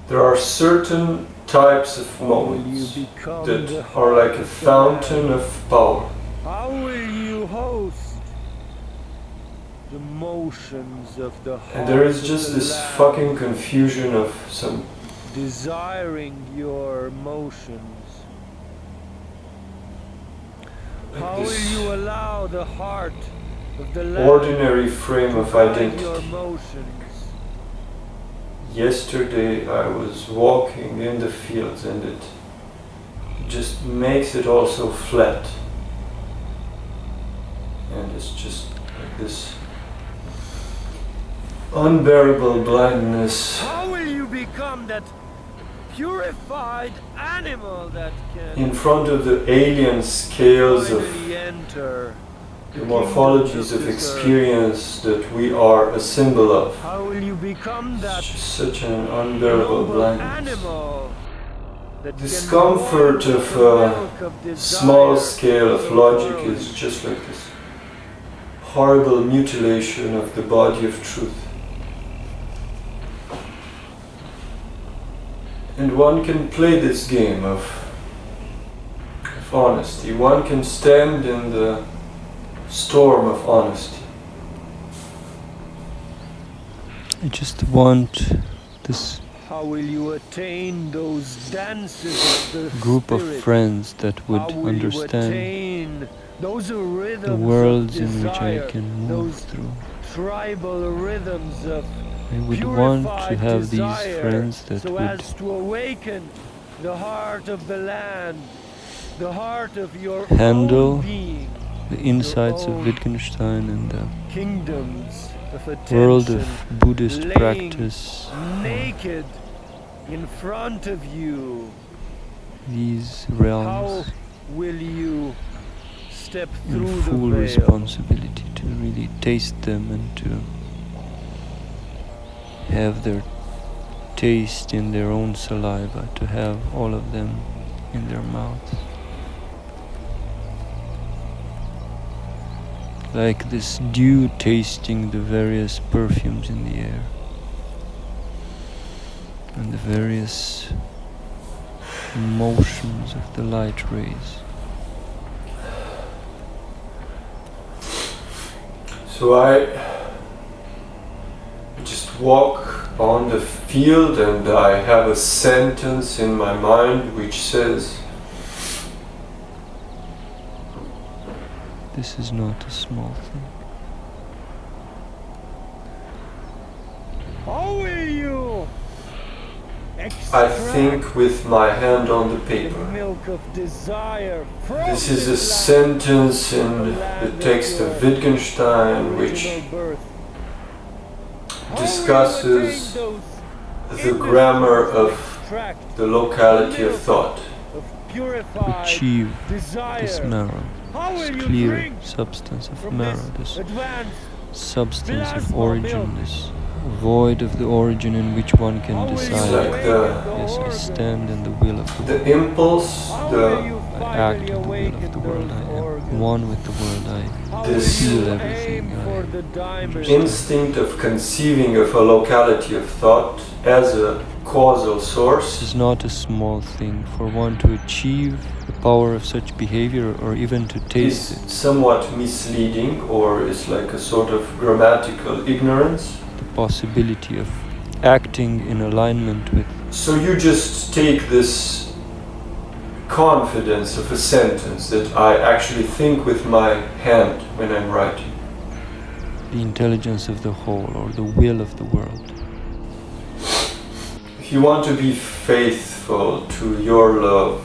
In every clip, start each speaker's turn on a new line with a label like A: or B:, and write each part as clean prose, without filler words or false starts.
A: There are certain types of moments that are like a fountain of power.
B: How will you host the motions of the heart?
A: And there is just this fucking confusion of some
B: desiring your motions.
A: like
B: How will
A: this
B: you allow the heart of the land
A: ordinary frame
B: to
A: of
B: guide
A: identity.
B: your motions?
A: Yesterday I was walking in the fields and it just makes it all so flat. And it's just like this unbearable blindness.
B: How will you become that purified animal that can
A: In front of the alien scales of
B: finally enter
A: the morphologies of
B: this earth?
A: experience that we are a symbol of.
B: How will you become that
A: It's just such an unbearable
B: noble
A: blindness.
B: animal that
A: Discomfort
B: can
A: of
B: warm
A: a
B: the milk of desire
A: small scale of
B: the
A: logic
B: world?
A: is just like this horrible mutilation of the body of truth. And one can play this game of honesty. One can stand in the storm of honesty.
C: I just want this
B: How will you attain those dances of the
C: group of
B: spirit?
C: friends that would
B: How will you
C: understand
B: attain those rhythms
C: the worlds
B: of
C: in which I
B: desire,
C: can move
B: those
C: through.
B: tribal rhythms of
C: I would want to
B: purified
C: have these
B: desire,
C: friends that
B: so
C: would
B: as to awaken the heart of the land, the heart of your
C: handle
B: own being,
C: the insights of
B: own
C: Wittgenstein and the
B: kingdoms of attention,
C: world of Buddhist
B: laying
C: practice,
B: naked in front of you.
C: these
B: How
C: realms,
B: will you step
C: in
B: through
C: full
B: the veil?
C: responsibility to really taste them and to have their taste in their own saliva, to have all of them in their mouths. Like this dew tasting the various perfumes in the air and the various motions of the light rays.
A: So I just walk on the field and I have a sentence in my mind which says,
C: This is not a small thing.
B: How will you
A: I think with my hand on the
B: the
A: paper.
B: milk of desire from
A: This is a
B: land,
A: sentence in
B: the
A: the
B: land
A: text
B: of
A: of
B: your
A: Wittgenstein which
B: original birth? How will you
A: discusses
B: attain those
A: the grammar of
B: extract
A: the locality of thought.
B: of purified
C: Achieve
B: desire?
C: this marrow,
B: How
C: this
B: will you
C: clear
B: drink
C: substance of
B: from
C: marrow,
B: this
C: this
B: advanced
C: substance of
B: plasma
C: origin,
B: milk?
C: this void of the origin in which one
B: How
C: can
B: will you
C: decide,
A: like the-
C: yes, I stand in the will of the
A: The
C: world.
A: impulse,
B: How will you
C: I
B: finally
C: act in the will
B: awaken
C: of the world.
B: those
C: I am
B: organs?
C: one with the world. I
B: How
A: This
B: will you
C: feel
B: aim
C: everything.
B: for
C: I
B: the diamond?
A: instinct of conceiving of a locality of thought as a causal
C: This
A: source
C: is not a small thing for one to achieve the power of such behavior or even to
A: is
C: taste it.
A: somewhat misleading or is like a sort of grammatical ignorance.
C: The possibility of acting in alignment with
A: So you just take this confidence of a sentence that I actually think with my hand when I'm writing.
C: the intelligence of the whole or the will of the world.
A: If you want to be faithful to your love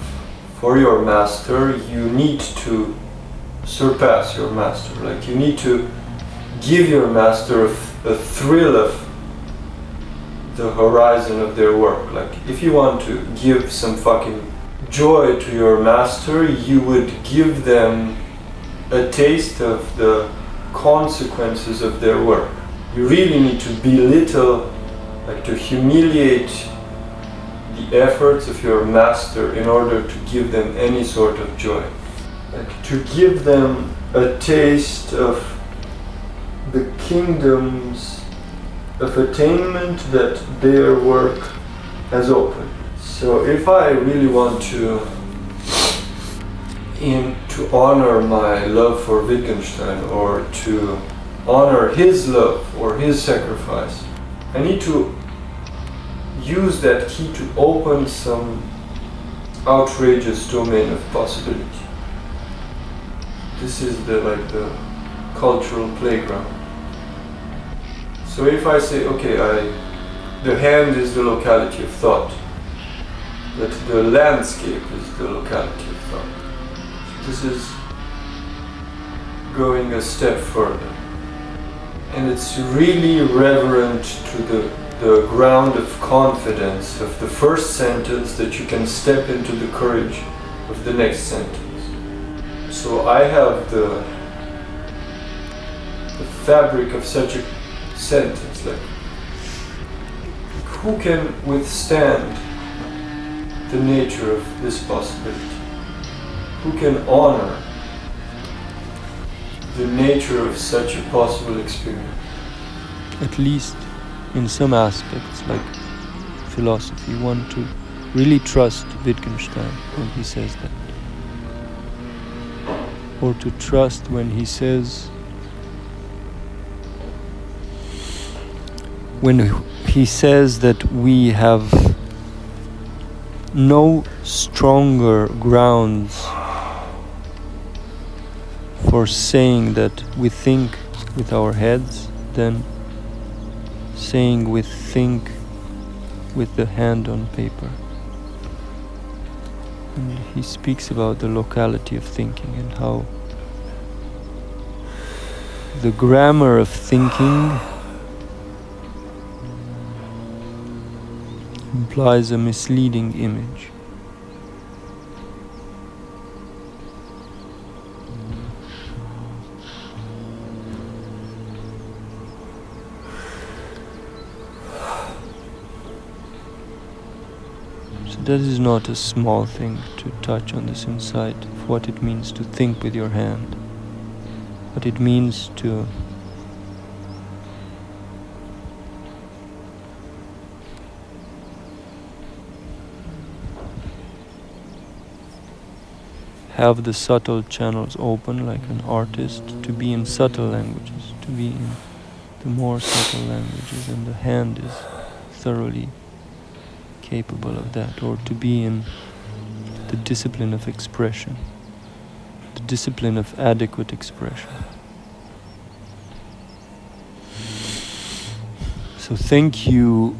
A: for your master, you need to surpass your master. Like you need to give your master a thrill of the horizon of their work. Like if you want to give some fucking joy to your master, you would give them a taste of the consequences of their work. You really need to belittle, like to humiliate the efforts of your master in order to give them any sort of joy. Like to give them a taste of the kingdoms of attainment that their work as open. So if I really want to honor my love for Wittgenstein, or to honor his love or his sacrifice, I need to use that key to open some outrageous domain of possibility. This is the cultural playground. So if I say, okay, the hand is the locality of thought, that the landscape is the locality of thought. This is going a step further. And it's really reverent to the ground of confidence of the first sentence that you can step into the courage of the next sentence. So I have the fabric of such a sentence, like, who can withstand the nature of this possibility? Who can honor the nature of such a possible experience?
C: At least in some aspects, like philosophy, one to really trust Wittgenstein when he says that. Or to trust when he says, that we have no stronger grounds for saying that we think with our heads than saying we think with the hand on paper. And he speaks about the locality of thinking and how the grammar of thinking implies a misleading image. So that is not a small thing to touch on this insight of what it means to think with your hand, what it means to have the subtle channels open like an artist, to be in subtle languages, to be in the more subtle languages, and the hand is thoroughly capable of that, or to be in the discipline of expression, the discipline of adequate expression. So thank you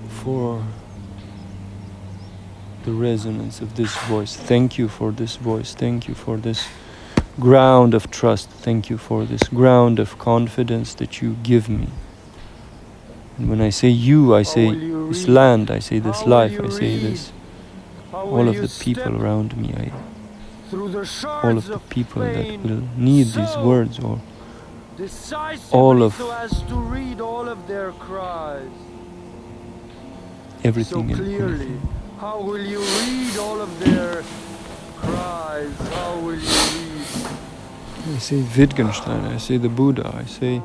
C: for the resonance of this voice. Thank you for this voice. Thank you for this ground of trust. Thank you for this ground of confidence that you give me. And when I say you, I say this land, I say this life, I say this, all of the people around me, all of the people that will need these words, or all of everything and anything.
B: How will you read all of their cries? How will you read?
C: I say Wittgenstein, I say the Buddha, I say...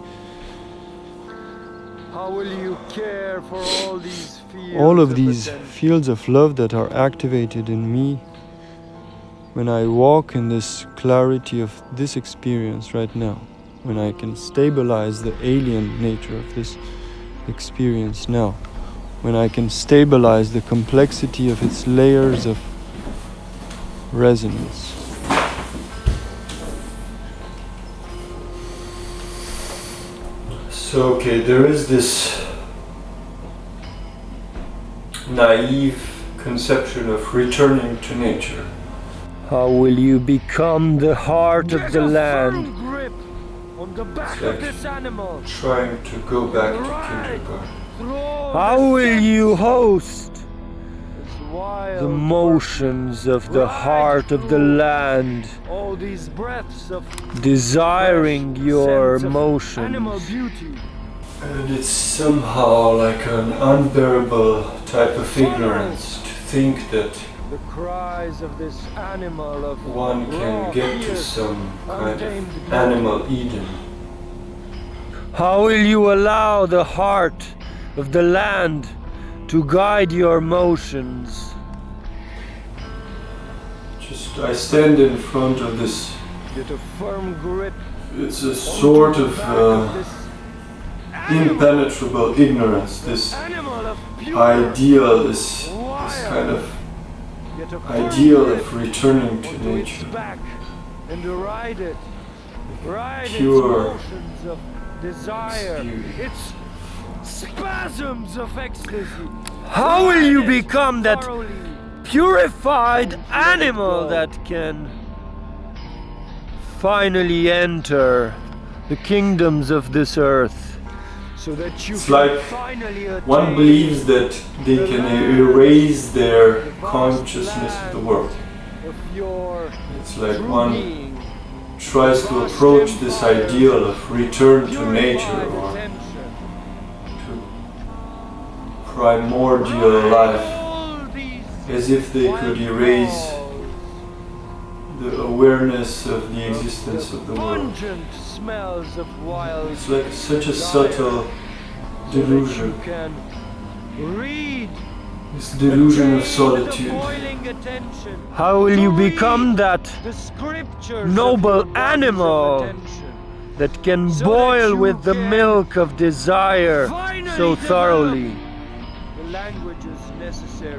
B: How will you care for all these fields?
C: All of these fields of love that are activated in me when I walk in this clarity of this experience right now, when I can stabilize the alien nature of this experience now, when I can stabilize the complexity of its layers of resonance.
A: So, okay, there is this naive conception of returning to nature.
B: How will you become the heart of the land? Grip on the back of this animal.
A: Trying to go back to kindergarten.
B: How will you host the motions of the heart of the land, all these breaths of desiring your motions?
A: And it's somehow like an unbearable type of ignorance to think that
B: the cries of this animal of
A: one can get to some kind of animal Eden.
B: How will you allow the heart of the land to guide your motions.
A: Just I stand in front of this.
B: Get a firm grip.
A: It's a sort of impenetrable ignorance. This ideal, this kind of ideal of returning to nature.
B: And ride it. Ride
A: Pure
B: its motions of desire. Its spasms of ecstasy. How will you become that purified animal that can finally enter the kingdoms of this earth? So that you
A: It's
B: can
A: like
B: finally
A: one believes that they can erase their consciousness of the world.
B: of your
A: It's like
B: true
A: one
B: being.
A: tries to approach this ideal of return to nature or to primordial life as if they could erase the awareness of the existence of the world.
B: Pungent smells of wild
A: It's like such a subtle delusion,
B: you can read
A: this delusion of solitude.
B: How will you become that noble animal that can boil with the milk of desire so thoroughly?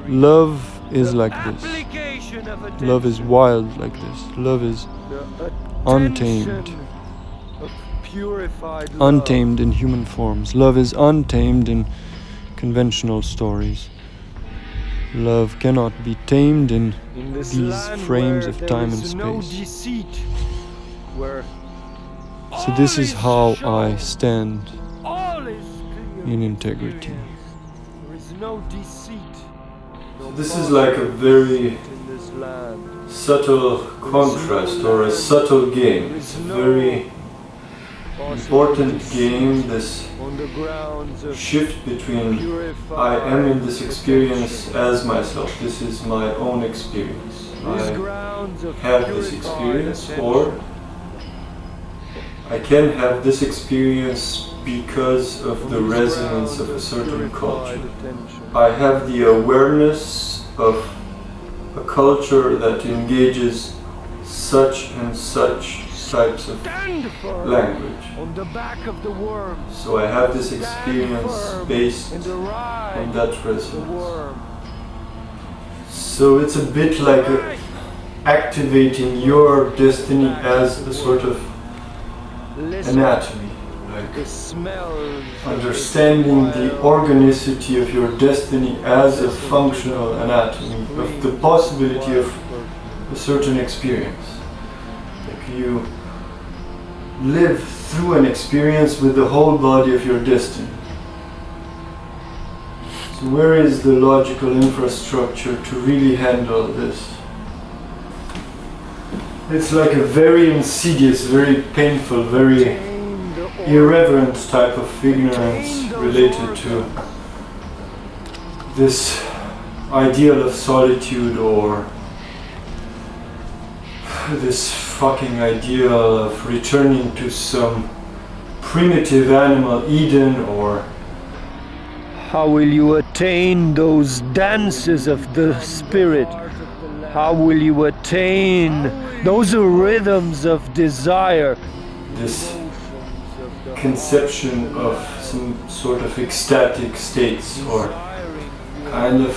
C: Love is like this. Love is wild like this. Love is untamed. Untamed in human forms. Love is untamed in conventional stories. Love cannot be tamed in these frames of time and space. So this is how I stand in integrity.
B: There is no deceit.
A: This is like a very
B: In this land.
A: subtle contrast or a subtle game. It's a very important game, this
B: On the grounds of
A: shift between
B: purified
A: I am in this experience as myself, this is my own experience.
B: these
A: I
B: grounds of
A: have this
B: purified
A: experience,
B: attention.
A: or I can have this experience because of the resonance of a certain culture. I have the awareness of a culture that engages such and such types of
B: Stand firm
A: language.
B: on the back of the worm.
A: So I have this
B: Stand
A: experience
B: firm
A: based
B: in the ride
A: on that
B: of the
A: resonance.
B: worm.
A: So it's a bit like activating your destiny as a sort of
B: Listen
A: anatomy,
B: to
A: like
B: the smells of
A: understanding the
B: wild
A: organicity of your destiny as a functional anatomy, of the possibility of a certain experience. Like you live through an experience with the whole body of your destiny. So where is the logical infrastructure to really handle this? It's like a very insidious, very painful, very
B: tame the
A: irreverent type of ignorance related to this ideal of solitude, or this fucking ideal of returning to some primitive animal Eden, or
B: How will you attain those dances of the spirit? How will you attain those rhythms of desire?
A: this conception of some sort of ecstatic states, or kind of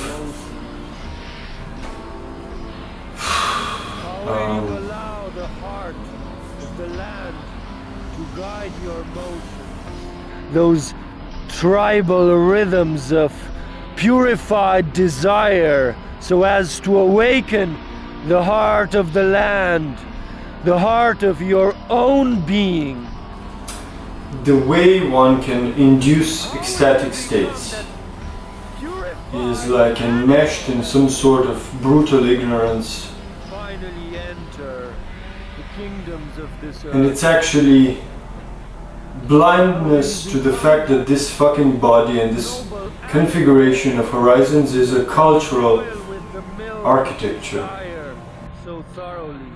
B: How will you allow the heart of the land to guide your motions? Those tribal rhythms of purified desire, so as to awaken the heart of the land, the heart of your own being.
A: the way one can induce ecstatic states is like enmeshed in some sort of brutal ignorance,
B: Finally enter the kingdoms of this earth.
A: and it's actually blindness to the fact that this fucking body and this configuration of horizons is a cultural architecture.
B: So thoroughly.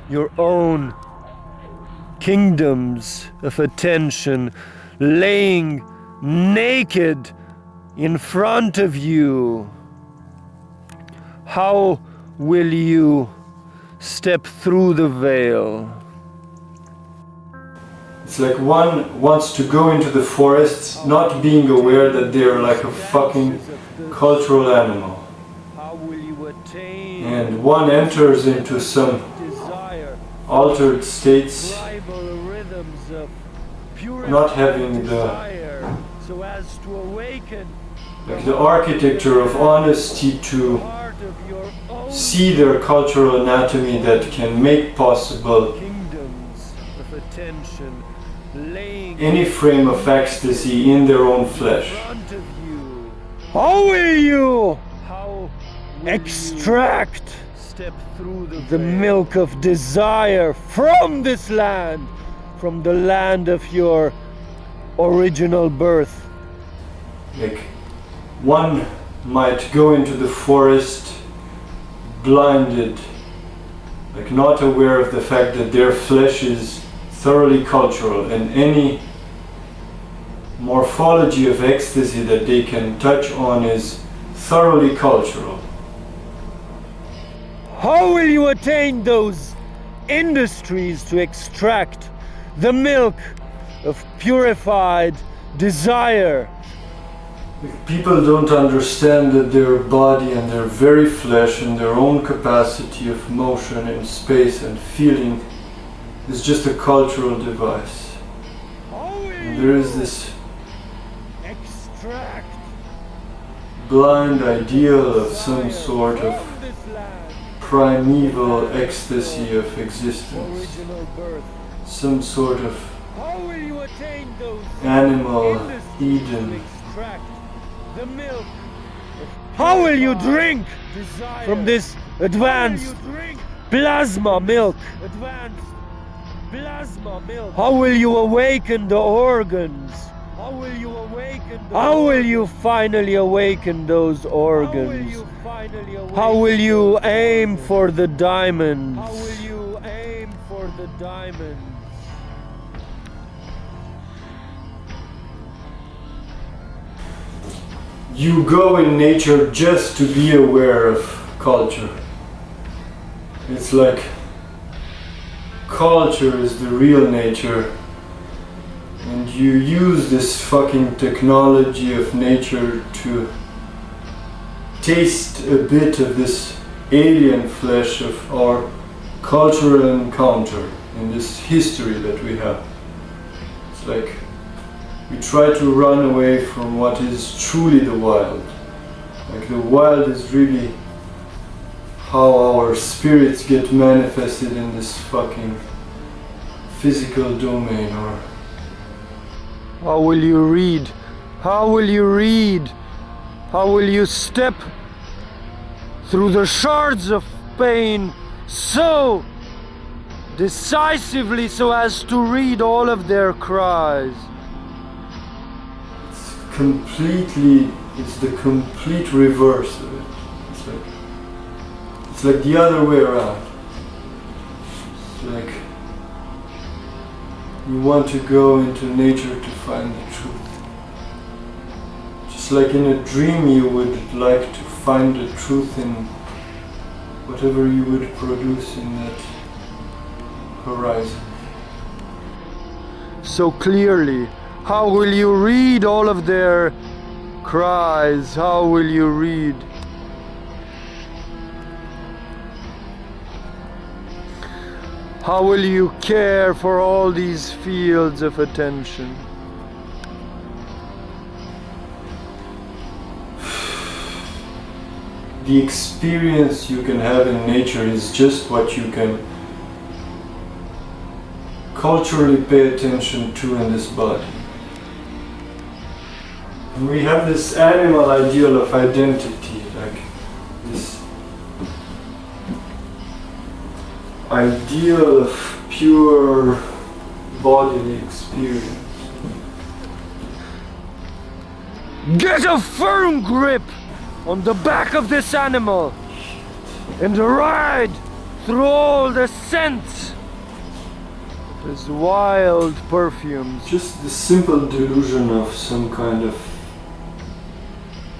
B: Your own kingdoms of attention, laying naked in front of you, how will you step through the veil?
A: It's like one wants to go into the forests not being aware that they're like a fucking cultural animal. And one enters into some altered states, not having the architecture of honesty to see their cultural anatomy that can make possible any frame of ecstasy in their own flesh.
B: How will you extract the milk of desire from this land, from the land of your original birth?
A: Like, one might go into the forest blinded, like not aware of the fact that their flesh is thoroughly cultural, and any morphology of ecstasy that they can touch on is thoroughly cultural.
B: How will you attain those industries to extract the milk of purified desire?
A: People don't understand that their body and their very flesh and their own capacity of motion and space and feeling is just a cultural device. And there is this blind ideal of some sort of primeval ecstasy of existence, some sort of animal Eden.
B: How will you drink from this advanced plasma milk? How will you awaken the organs? How will you finally awaken those organs? How will you aim for the diamonds?
A: You go in nature just to be aware of culture. It's like culture is the real nature, and you use this fucking technology of nature to taste a bit of this alien flesh of our cultural encounter in this history that we have. It's like we try to run away from what is truly the wild. Like the wild is really how our spirits get manifested in this fucking physical domain. Or
B: how will you read? How will you read? How will you step through the shards of pain so decisively so as to read all of their cries?
A: It's the complete reverse of it. It's like the other way around. It's like you want to go into nature to find the truth. Just like in a dream you would like to find the truth in whatever you would produce in that horizon.
B: So clearly, how will you read all of their cries? How will you read? How will you care for all these fields of attention?
A: The experience you can have in nature is just what you can culturally pay attention to in this body. And we have this animal ideal of identity, like this ideal of pure bodily experience.
B: Get a firm grip on the back of this animal and ride through all the scents. As wild perfumes.
A: Just the simple delusion of some kind of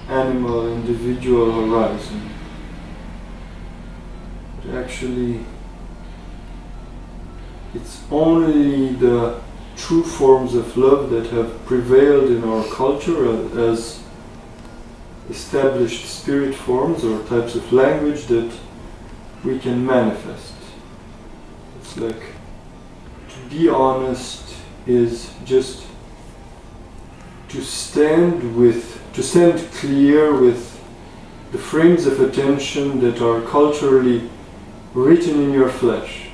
A: animal individual horizon. But actually, it's only the true forms of love that have prevailed in our culture as established spirit forms or types of language that we can manifest. It's like, to be honest is just to stand clear with the frames of attention that are culturally written in your flesh,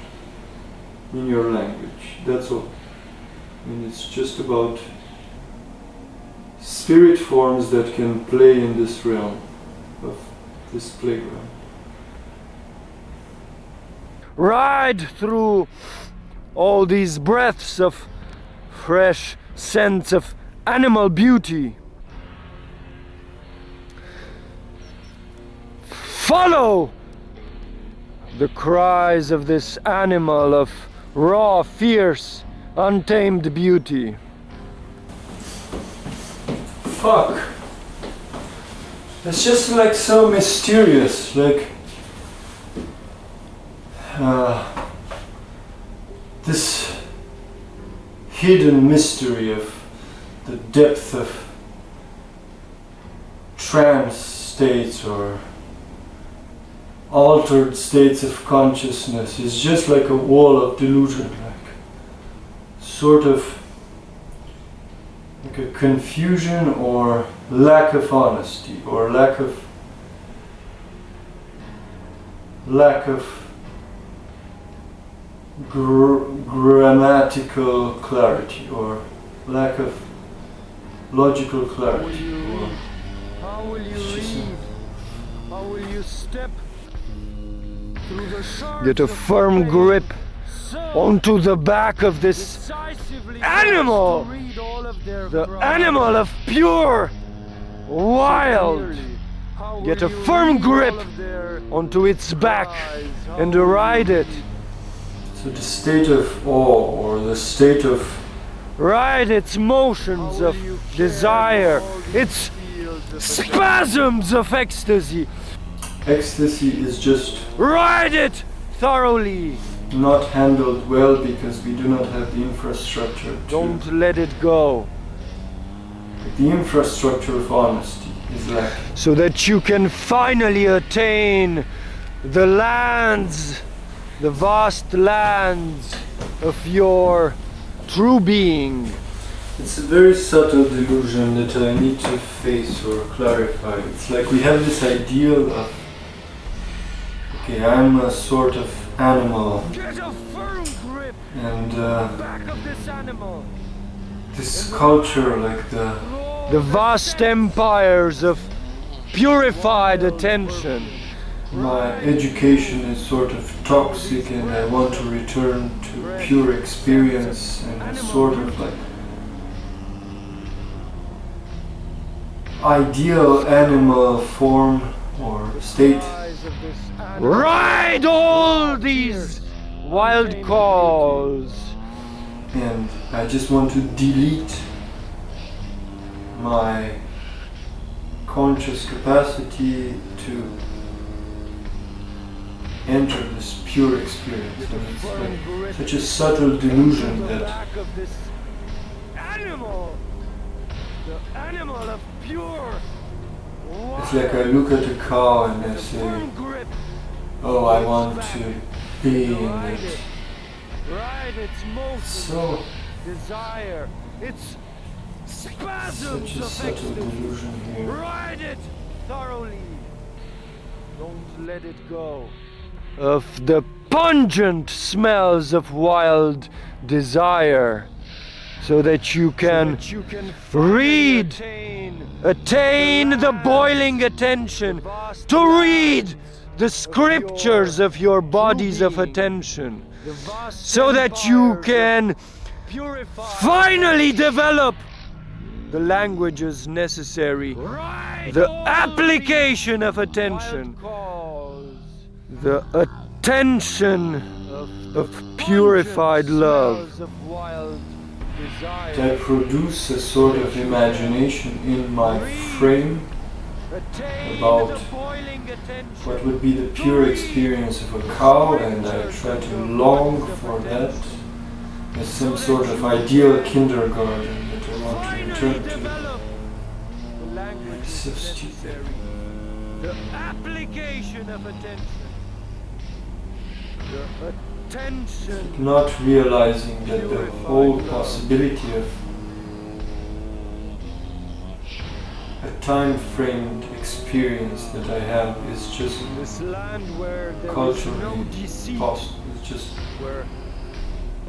A: in your language. That's all. I mean, it's just about spirit forms that can play in this realm of this playground.
B: Ride through all these breaths of fresh scents of animal beauty. Follow the cries of this animal of raw, fierce, untamed beauty.
A: Fuck. It's just like so mysterious, like this hidden mystery of the depth of trance states or altered states of consciousness is just like a wall of delusion, like sort of like a confusion or lack of honesty or lack of grammatical clarity or lack of logical clarity.
B: How will you read? How will you step through the shards? Get a firm grip onto the back of this animal, the animal of pure wild. Get a firm grip onto its back and ride it.
A: So the state of awe or the state of
B: ride its motions of desire, its spasms of ecstasy.
A: Ecstasy is just
B: ride it thoroughly.
A: Not handled well because we do not have the infrastructure.
B: Don't let it go.
A: The infrastructure of honesty is lacking.
B: So that you can finally attain the lands, the vast lands of your true being.
A: It's a very subtle delusion that I need to face or clarify. It's like we have this ideal of, okay, I'm a sort of animal.
B: Get a firm grip
A: and
B: back of this animal.
A: This culture, like
B: the vast empires of purified attention.
A: My education is sort of toxic and I want to return to pure experience and a sort of like ideal animal form or state.
B: Ride all these wild calls.
A: And I just want to delete my conscious capacity to enter this pure experience. And it's like such a subtle delusion that
B: the animal of pure.
A: It's like I look at a cow and I say, oh, I want to be in it.
B: Its motion,
A: so
B: desire, its spasms
A: such a
B: of
A: subtle
B: ecstasy.
A: delusion here.
B: Ride it thoroughly. Don't let it go. Of the pungent smells of wild desire, so that you can read, attain the boiling attention, to read the scriptures of your bodies of attention, so that you can finally develop the languages necessary, the application of attention, the attention of purified love.
A: I produce a sort of imagination in my frame about what would be the pure experience of a cow, and I try to long for that as some sort of ideal kindergarten that I want to return to. It's so stupid.
B: The application of attention. The attention.
A: Not realizing that the whole possibility of a time-framed experience that I have is just
B: This land where there is
A: culturally
B: no deceit,
A: possible. It's just
B: where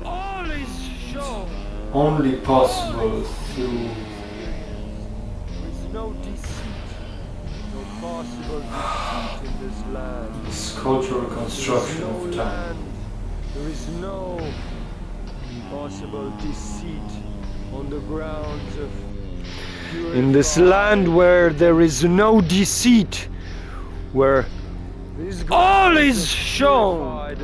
B: all is shown.
A: only possible through
B: There is no deceit, no possible deceit in this land.
A: this cultural construction
B: There is
A: of
B: no
A: time.
B: land, there is no possible deceit on the grounds of
C: In this land where there is no deceit, where all is shown,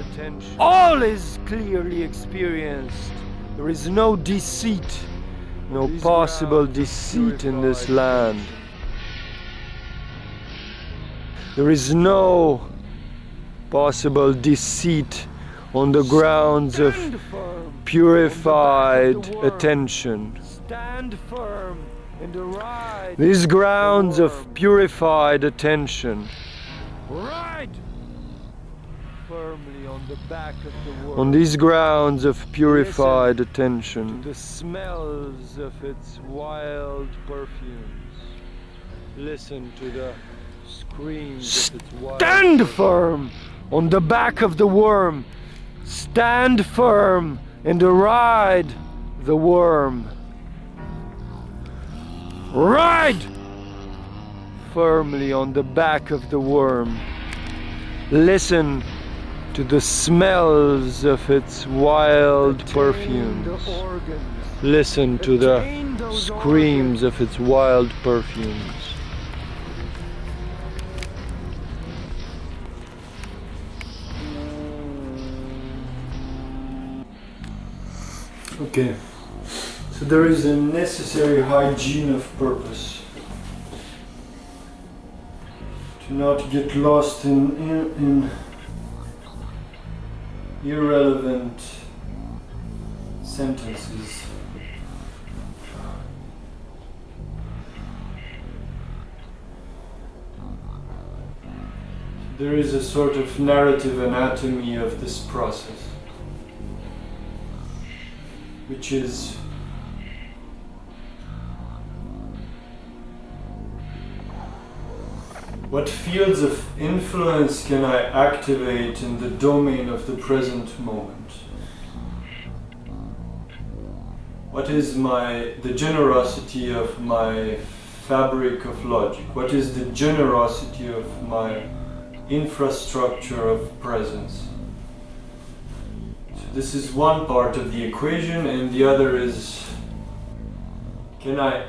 C: all is clearly experienced, there is no deceit, no possible deceit in this land. There is no possible deceit on the grounds of purified attention.
B: Stand firm in the right.
C: These grounds of purified attention,
B: Ride firmly on the back of the world.
C: on these grounds of purified
B: To
C: attention,
B: the smells of its wild perfumes. Listen to the screams of its wild
C: stand
B: perfumes.
C: firm on the back of the worm. Stand firm and ride the worm. Ride firmly on the back of the worm. Listen to the smells of its wild
B: Attain
C: perfumes.
B: the organs.
C: Listen to the
B: Attain those
C: screams of its wild perfumes.
A: Okay, so there is a necessary hygiene of purpose. To not get lost in irrelevant sentences. There is a sort of narrative anatomy of this process, which is what fields of influence can I activate in the domain of the present moment? What is the generosity of my fabric of logic? What is the generosity of my infrastructure of presence? So this is one part of the equation, and the other is, can I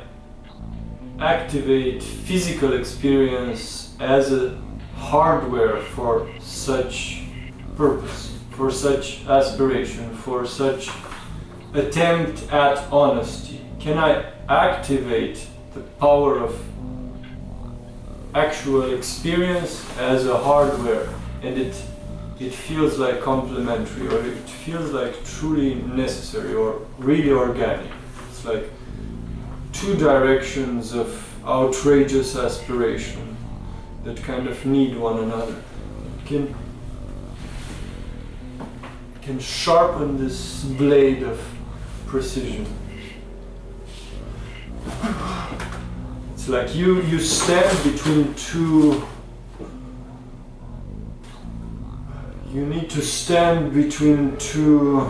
A: activate physical experience as a hardware for such purpose, for such aspiration, for such attempt at honesty? Can I activate the power of actual experience as a hardware, and it feels like complementary, or it feels like truly necessary or really organic? It's like two directions of outrageous aspiration that kind of need one another. Can sharpen this blade of precision. It's like you stand between two. You need to stand between two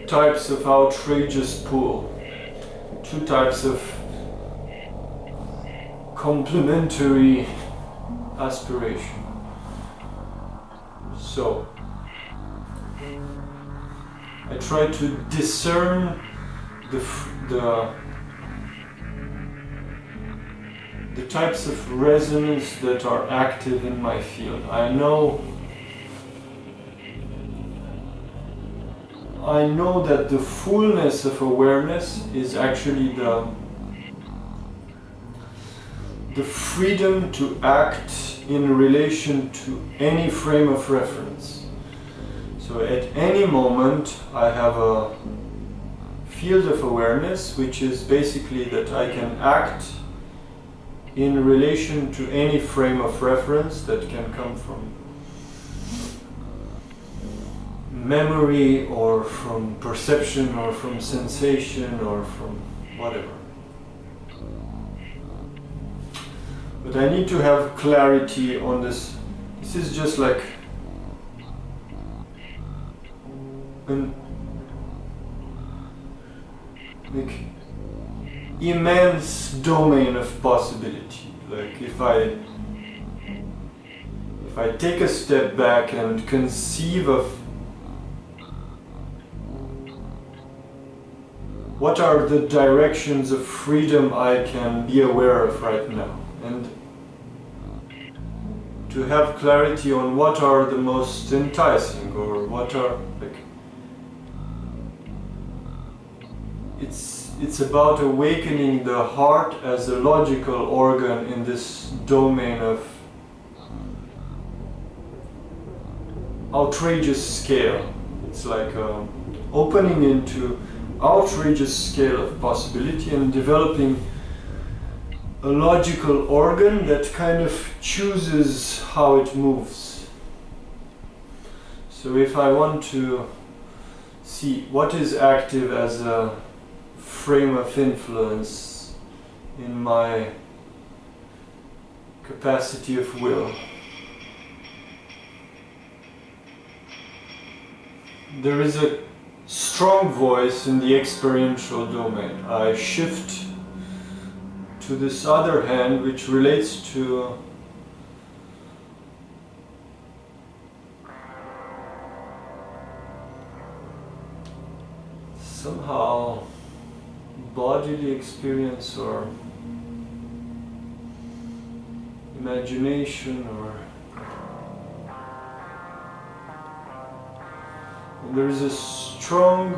A: types of outrageous pull, two types of complementary aspiration. So I try to discern the types of resonance that are active in my field. I know I know that the fullness of awareness is actually the freedom to act in relation to any frame of reference. So at any moment I have a field of awareness, which is basically that I can act in relation to any frame of reference that can come from memory or from perception or from sensation or from whatever. But I need to have clarity on this. This is just like an immense domain of possibility. Like if I take a step back and conceive of what are the directions of freedom I can be aware of right now, and to have clarity on what are the most enticing, or what are like, it's about awakening the heart as a logical organ in this domain of outrageous scale. It's like opening into outrageous scale of possibility and developing a logical organ that kind of chooses how it moves. So if I want to see what is active as a frame of influence in my capacity of will, there is a strong voice in the experiential domain. I shift to this other hand, which relates to somehow bodily experience or imagination, or there is a strong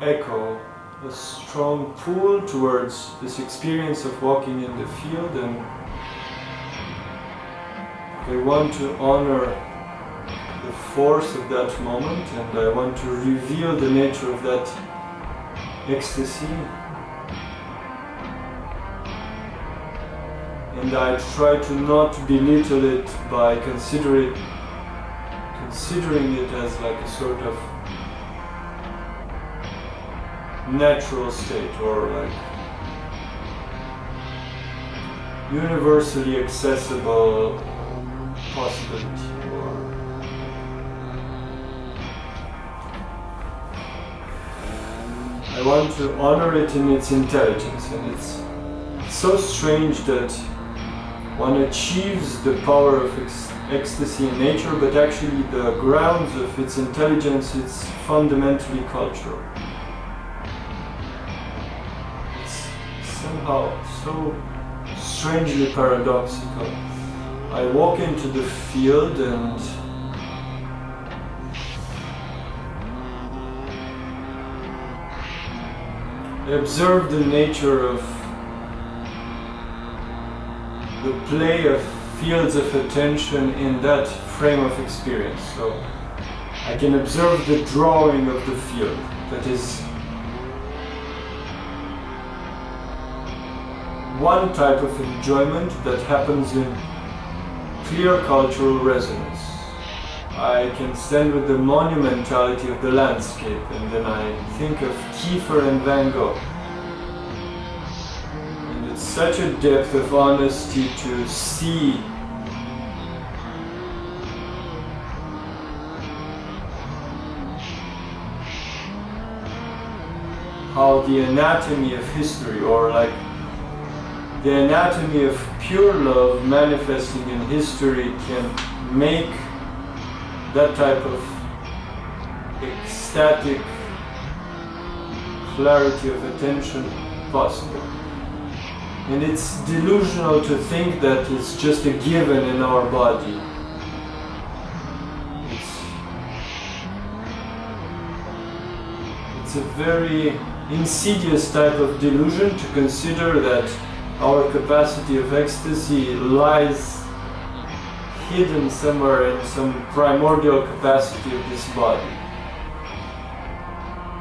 A: echo, a strong pull towards this experience of walking in the field, and I want to honor the force of that moment, and I want to reveal the nature of that ecstasy, and I try to not belittle it by considering it as like a sort of natural state, or like universally accessible possibility, or I want to honor it in its intelligence. And it's so strange that one achieves the power of ecstasy in nature, but actually the grounds of its intelligence is fundamentally cultural. It's somehow so strangely paradoxical. I walk into the field and I observe the nature of the play of fields of attention in that frame of experience. So I can observe the drawing of the field. That is one type of enjoyment that happens in clear cultural resonance. I can stand with the monumentality of the landscape, and then I think of Kiefer and Van Gogh. And it's such a depth of honesty to see how the anatomy of history, or like the anatomy of pure love manifesting in history, can make that type of ecstatic clarity of attention possible. And it's delusional to think that it's just a given in our body. it's a very insidious type of delusion to consider that our capacity of ecstasy lies hidden somewhere in some primordial capacity of this body.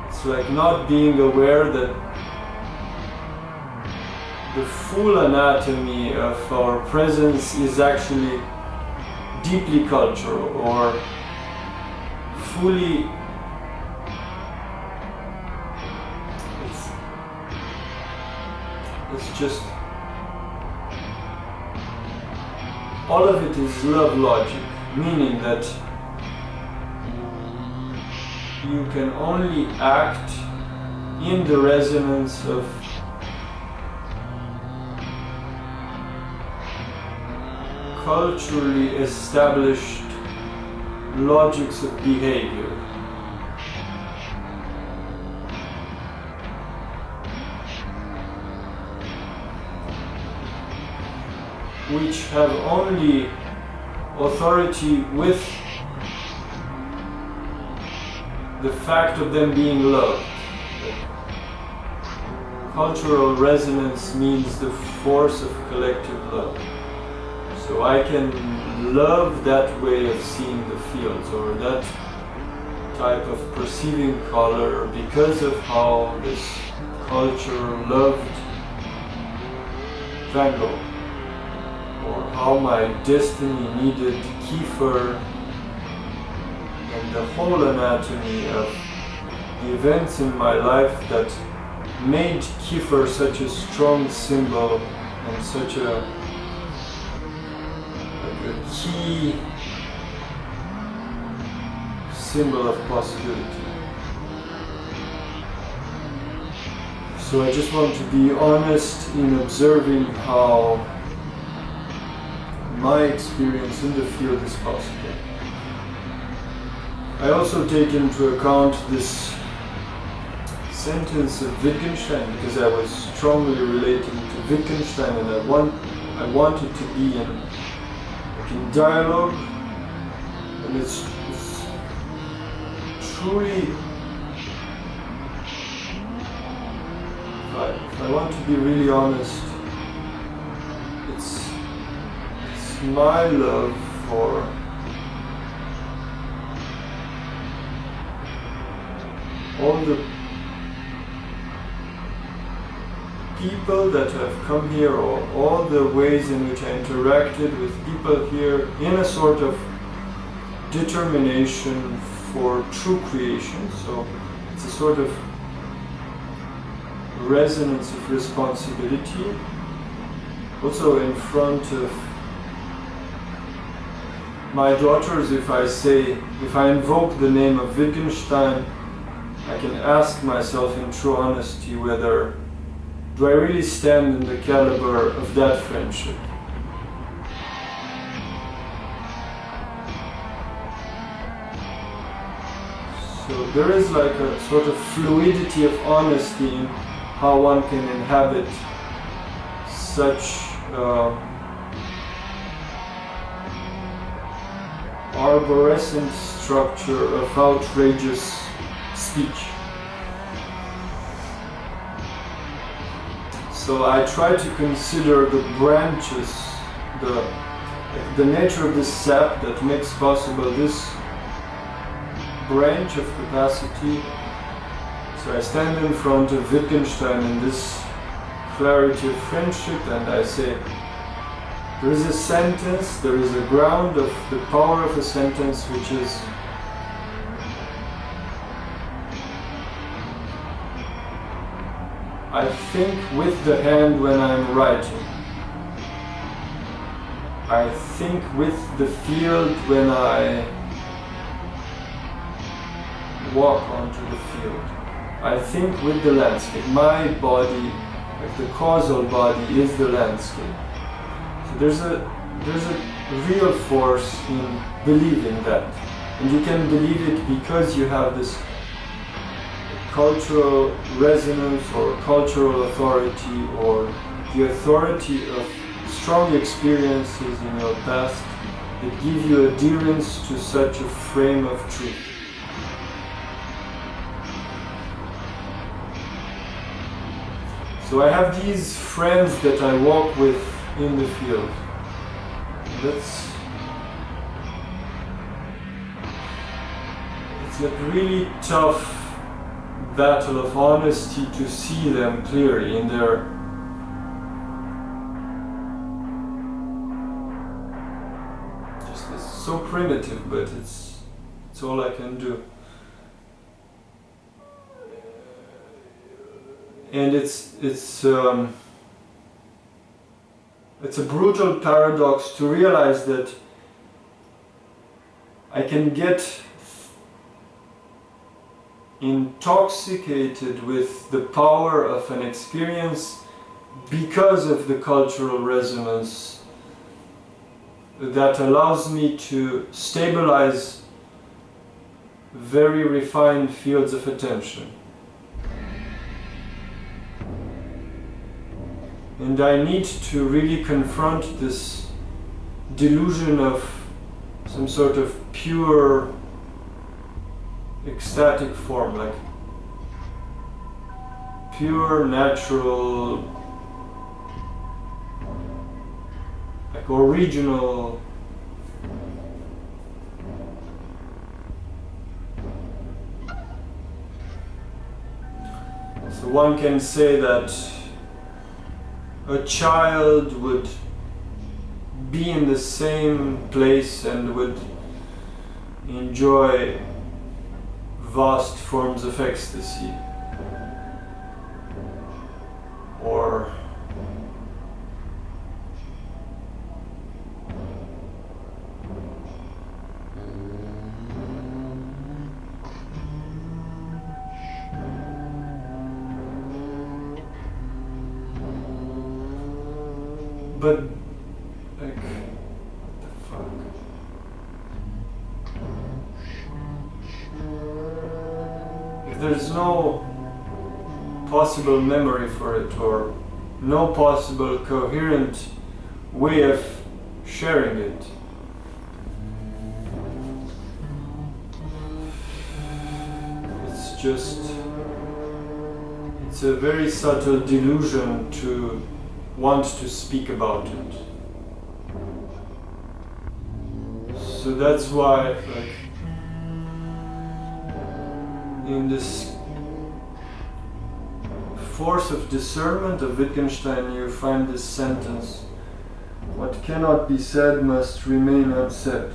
A: It's like not being aware that the full anatomy of our presence is actually deeply cultural, or fully it's just all of it is love logic, meaning that you can only act in the resonance of culturally established logics of behavior. Which have only authority with the fact of them being loved. Cultural resonance means the force of collective love. So I can love that way of seeing the fields, or that type of perceiving color, because of how this culture loved Van Gogh, or how my destiny needed Kiefer, and the whole anatomy of the events in my life that made Kiefer such a strong symbol and such a key symbol of possibility. So I just want to be honest in observing how my experience in the field is possible. I also take into account this sentence of Wittgenstein, because I was strongly relating to Wittgenstein, and I wanted to be in dialogue, and it's truly, if I want to be really honest, it's my love for all the people that have come here, or all the ways in which I interacted with people here in a sort of determination for true creation. So it's a sort of resonance of responsibility. Also in front of my daughters, if I invoke the name of Wittgenstein, I can ask myself in true honesty whether do I really stand in the caliber of that friendship? So there is like a sort of fluidity of honesty in how one can inhabit such arborescent structure of outrageous speech. So I try to consider the branches, the nature of this sap that makes possible this branch of capacity. So I stand in front of Wittgenstein in this clarity of friendship, and I say, there is a sentence, there is a ground of the power of a sentence, which is I think with the hand when I'm writing. I think with the field when I walk onto the field. I think with the landscape. My body, like the causal body, is the landscape. So there's a real force in believing that. And you can believe it because you have this cultural resonance or cultural authority, or the authority of strong experiences in your past that give you adherence to such a frame of truth. So I have these friends that I walk with in the field. It's a really tough battle of honesty to see them clearly in their just it's so primitive, but it's all I can do. And it's a brutal paradox to realize that I can get intoxicated with the power of an experience because of the cultural resonance that allows me to stabilize very refined fields of attention. And I need to really confront this delusion of some sort of pure ecstatic form, like pure natural, like original, so one can say that a child would be in the same place and would enjoy vast forms of ecstasy, or but like what the fuck? If there's no possible memory for it, or no possible coherent way of sharing it, it's a very subtle delusion to want to speak about it. So that's why, like, in this force of discernment of Wittgenstein, you find this sentence: what cannot be said must remain unsaid.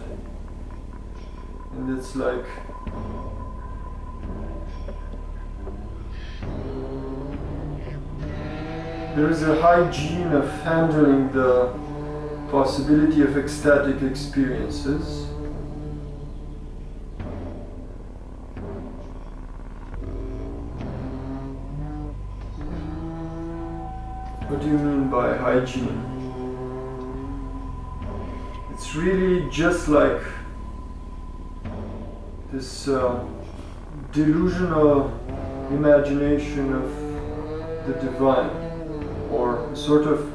A: And it's like, there is a hygiene of handling the possibility of ecstatic experiences. What do you mean by hygiene? It's really just like this delusional imagination of the divine, or sort of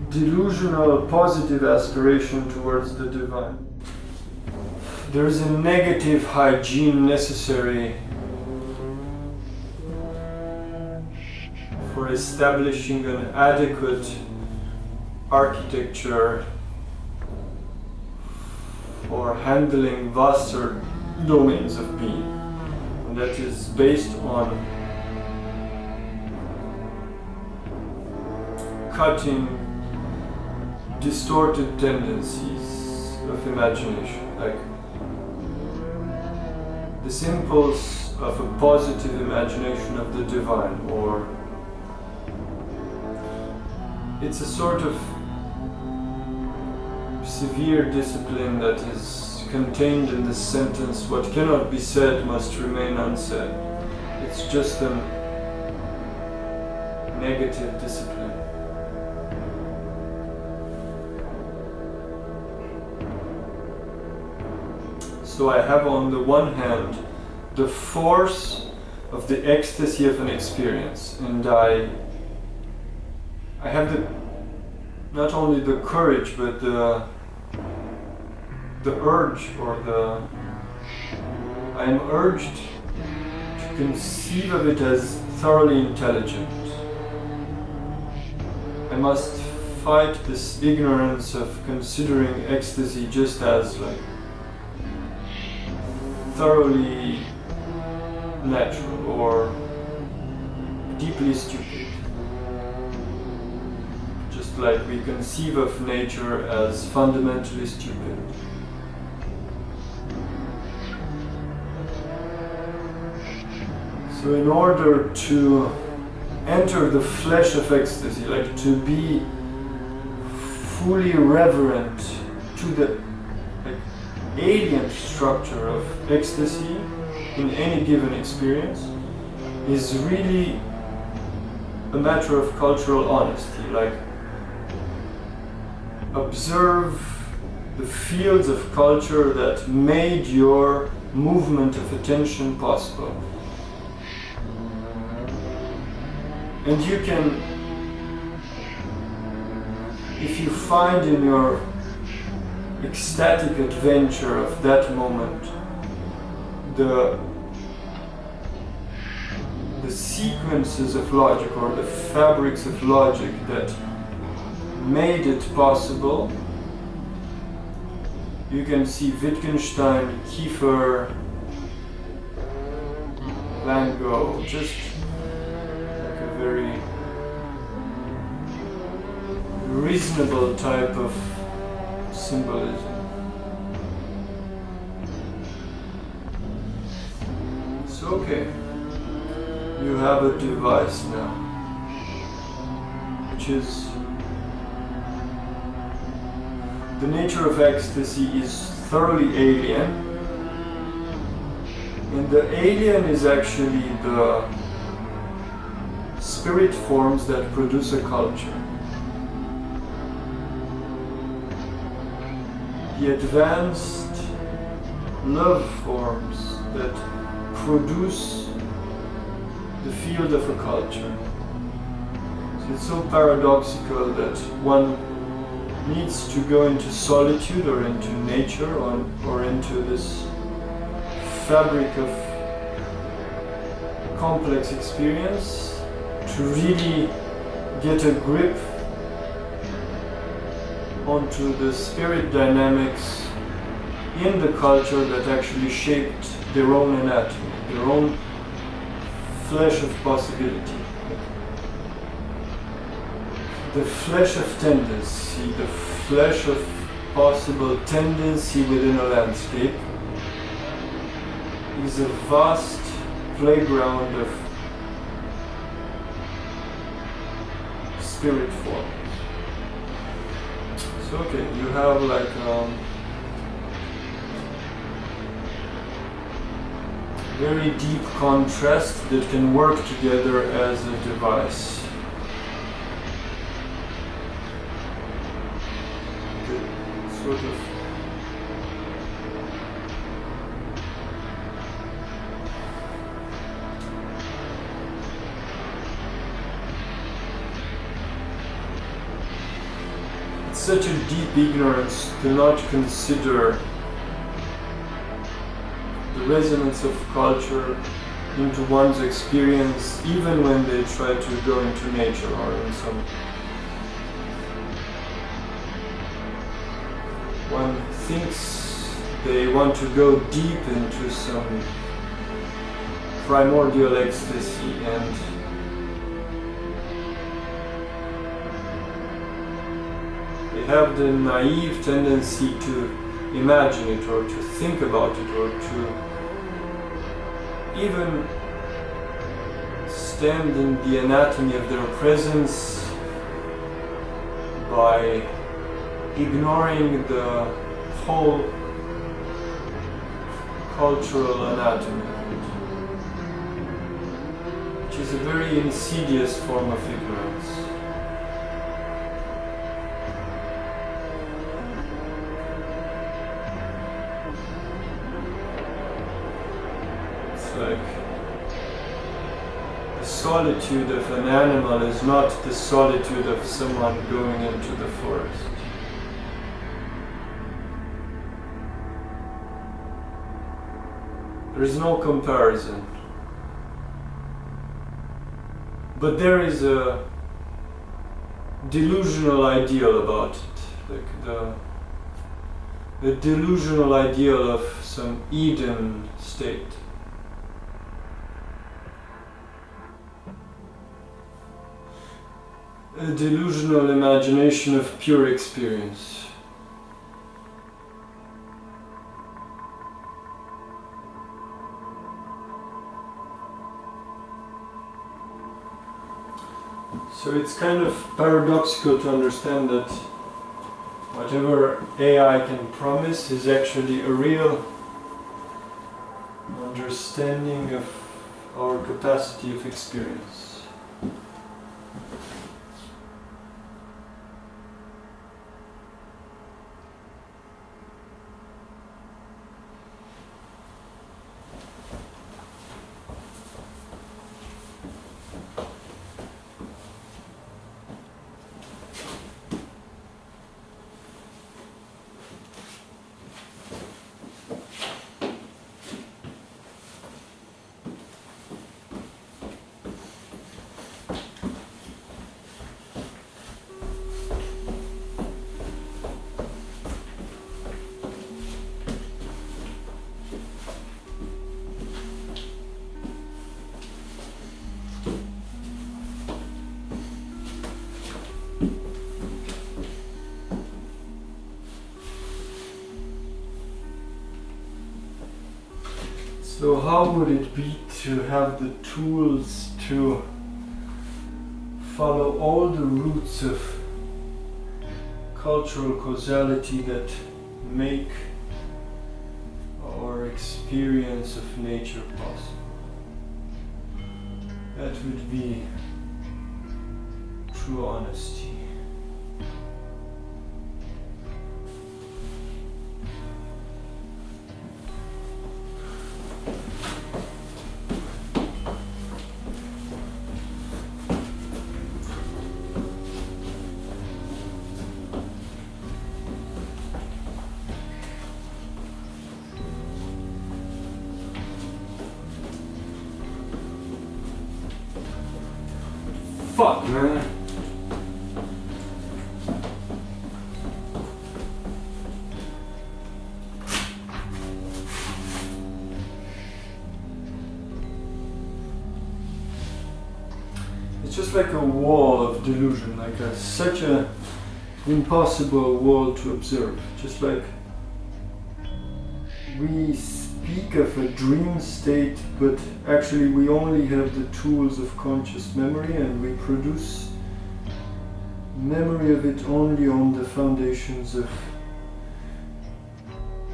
A: delusional positive aspiration towards the divine. There is a negative hygiene necessary for establishing an adequate architecture for handling vaster domains of being, and that is based on cutting distorted tendencies of imagination, like this impulse of a positive imagination of the divine, or it's a sort of severe discipline that is contained in this sentence: what cannot be said must remain unsaid. It's just a negative discipline. So I have on the one hand the force of the ecstasy of an experience, and I have not only the courage, but the urge, or I am urged to conceive of it as thoroughly intelligent. I must fight this ignorance of considering ecstasy just as like thoroughly natural or deeply stupid. Just like we conceive of nature as fundamentally stupid. So in order to enter the flesh of ecstasy, like to be fully reverent to the like, alien structure of ecstasy in any given experience, is really a matter of cultural honesty. Like, observe the fields of culture that made your movement of attention possible. And you can, if you find in your ecstatic adventure of that moment the sequences of logic or the fabrics of logic that made it possible, you can see Wittgenstein, Kiefer, Van Gogh, just like a very reasonable type of symbolism. So, okay, you have a device now, which is the nature of ecstasy is thoroughly alien, and the alien is actually the spirit forms that produce a culture. The advanced love forms that produce the field of a culture. So it's so paradoxical that one needs to go into solitude or into nature or into this fabric of complex experience to really get a grip onto the spirit dynamics in the culture that actually shaped their own anatomy, their own flesh of possibility. The flesh of tendency, the flesh of possible tendency within a landscape is a vast playground of spirit forms. So okay, you have like very deep contrast that can work together as a device. Sort of it's such a deep ignorance to not consider the resonance of culture into one's experience, even when they try to go into nature or in some one thinks they want to go deep into some primordial ecstasy, and they have the naive tendency to imagine it or to think about it or to even stand in the anatomy of their presence by ignoring the whole cultural anatomy, which is a very insidious form of ignorance. It's like the solitude of an animal is not the solitude of someone going into the forest. There is no comparison. But there is a delusional ideal about it, like the delusional ideal of some Eden state. A delusional imagination of pure experience. So it's kind of paradoxical to understand that whatever AI can promise is actually a real understanding of our capacity of experience. So how would it be to have the tools to follow all the roots of cultural causality that make our experience of nature possible? That would be true honesty. Fuck, man. It's just like a wall of delusion, like such a impossible wall to observe. Just like we speak of a dream state, but actually we only have the tools of conscious memory, and we produce memory of it only on the foundations of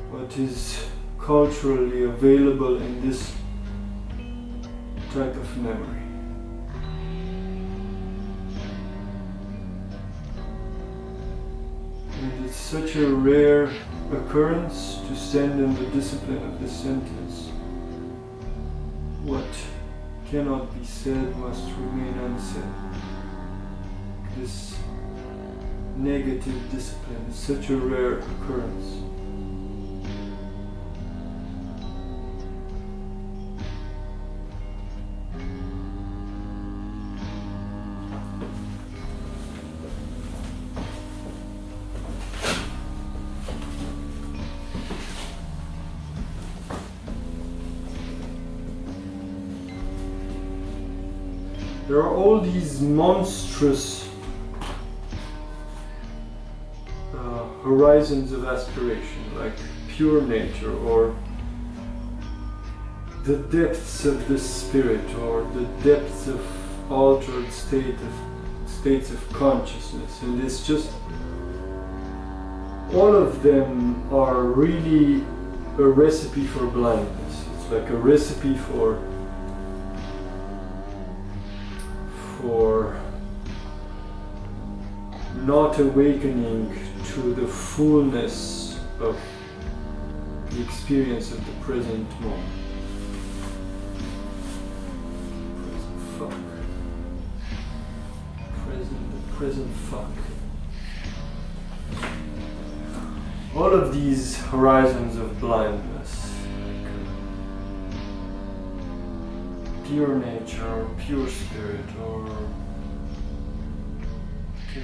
A: what is culturally available in this type of memory. And it's such a rare occurrence to stand in the discipline of this sentence. What cannot be said must remain unsaid. This negative discipline is such a rare occurrence. There are all these monstrous horizons of aspiration, like pure nature, or the depths of the spirit, or the depths of altered states of consciousness, and it's just all of them are really a recipe for blindness. It's like a recipe for not awakening to the fullness of the experience of the present moment. Present fuck. All of these horizons of blindness, like pure nature, or pure spirit, or So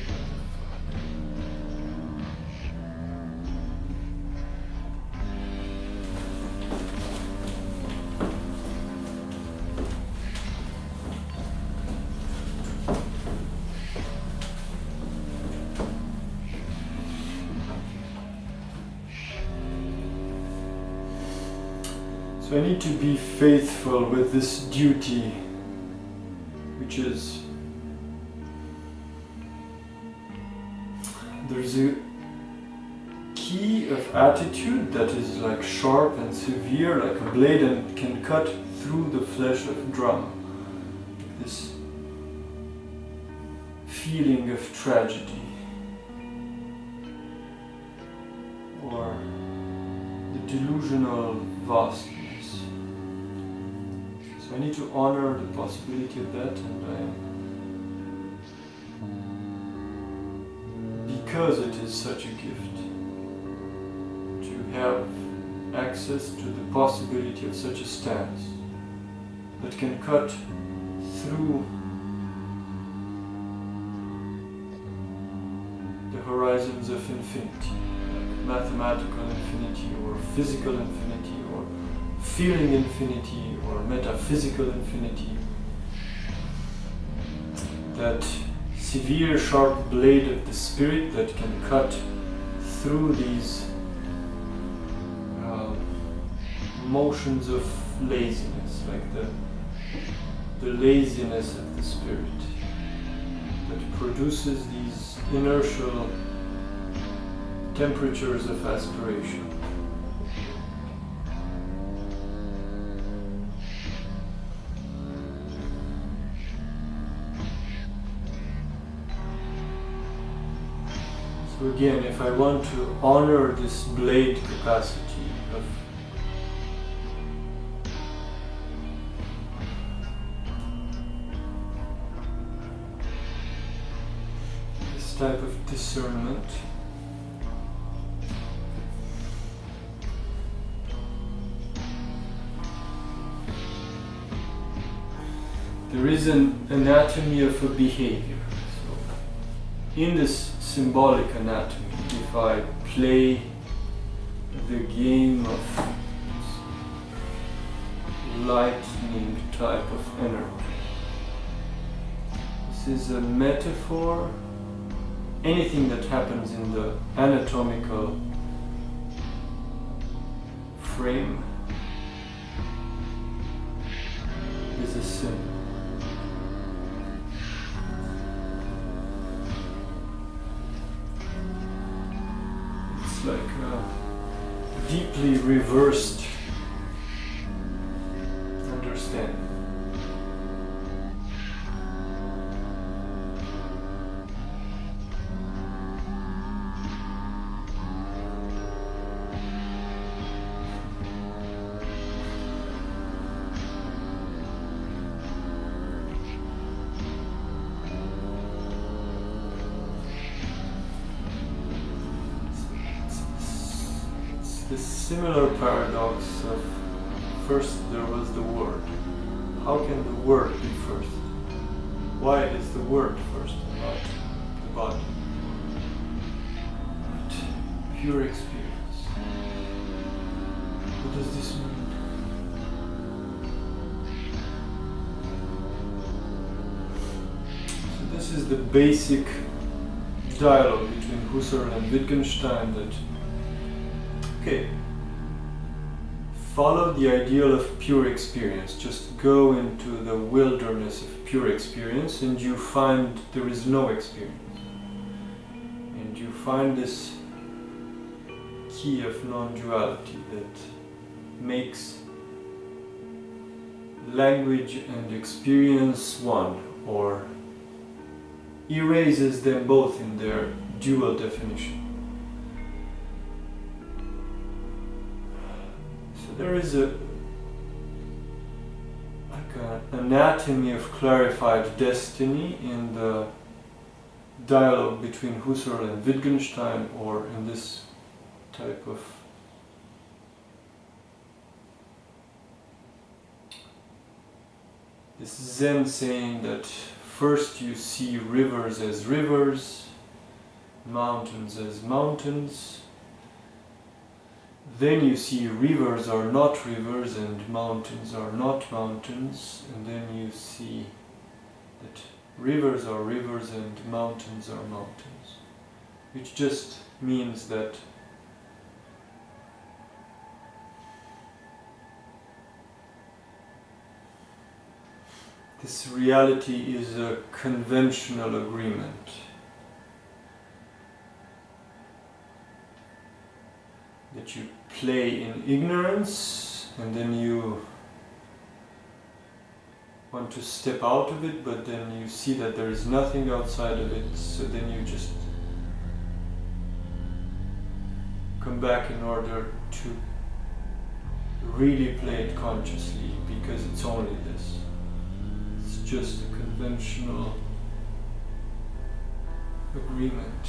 A: I need to be faithful with this duty, which is, there's a key of attitude that is like sharp and severe, like a blade, and can cut through the flesh of a drum. This feeling of tragedy, or the delusional vastness. So I need to honor the possibility of that, and because it is such a gift to have access to the possibility of such a stance that can cut through the horizons of infinity, like mathematical infinity or physical infinity or feeling infinity or metaphysical infinity. That severe sharp blade of the spirit that can cut through these motions of laziness, like the laziness of the spirit that produces these inertial temperatures of aspiration. So again, if I want to honor this blade capacity of this type of discernment, there is an anatomy of a behavior. So in this symbolic anatomy, if I play the game of lightning type of energy, this is a metaphor. Anything that happens in the anatomical frame is a symbol. It's like a deeply reversed understanding. This similar paradox of first there was the word. How can the word be first? Why is the word first and not the body? But pure experience. What does this mean? So this is the basic dialogue between Husserl and Wittgenstein that okay, follow the ideal of pure experience. Just go into the wilderness of pure experience and you find there is no experience. And you find this key of non-duality that makes language and experience one, or erases them both in their dual definition. There is an anatomy of clarified destiny in the dialogue between Husserl and Wittgenstein, or in this type of this Zen saying that first you see rivers as rivers, mountains as mountains. Then you see rivers are not rivers and mountains are not mountains. And then you see that rivers are rivers and mountains are mountains. Which just means that this reality is a conventional agreement. That you play in ignorance and then you want to step out of it, but then you see that there is nothing outside of it, so then you just come back in order to really play it consciously, because it's only this. It's just a conventional agreement.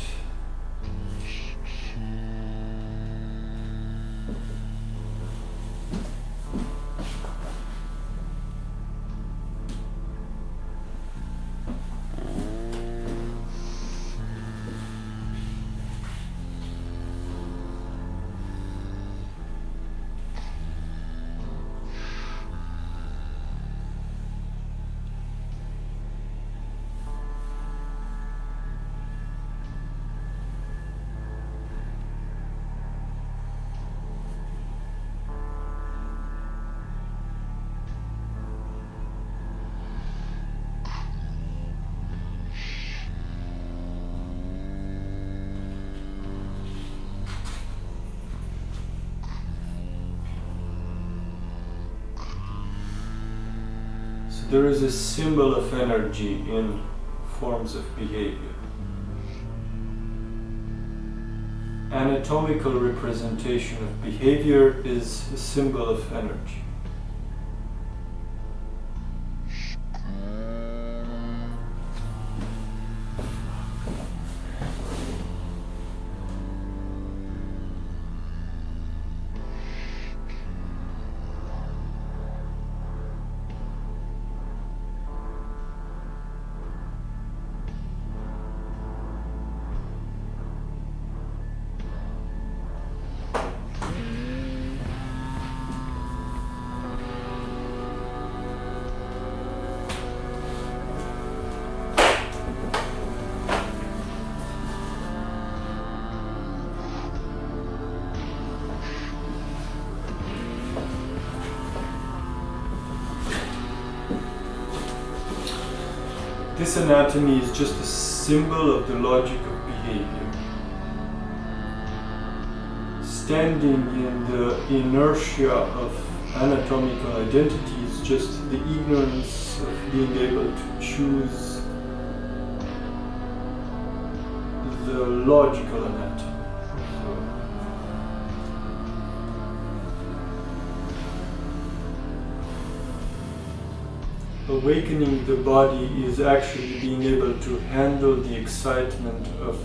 A: There is a symbol of energy in forms of behavior. Anatomical representation of behavior is a symbol of energy. This anatomy is just a symbol of the logic of behavior. Standing in the inertia of anatomical identity is just the ignorance of being able to choose the logical anatomy. Awakening the body is actually being able to handle the excitement of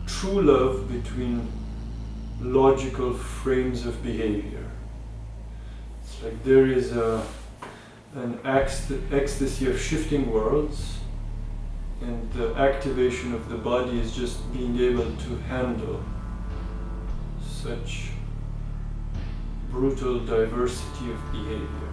A: true love between logical frames of behavior. It's like there is an ecstasy of shifting worlds, and the activation of the body is just being able to handle such brutal diversity of behavior.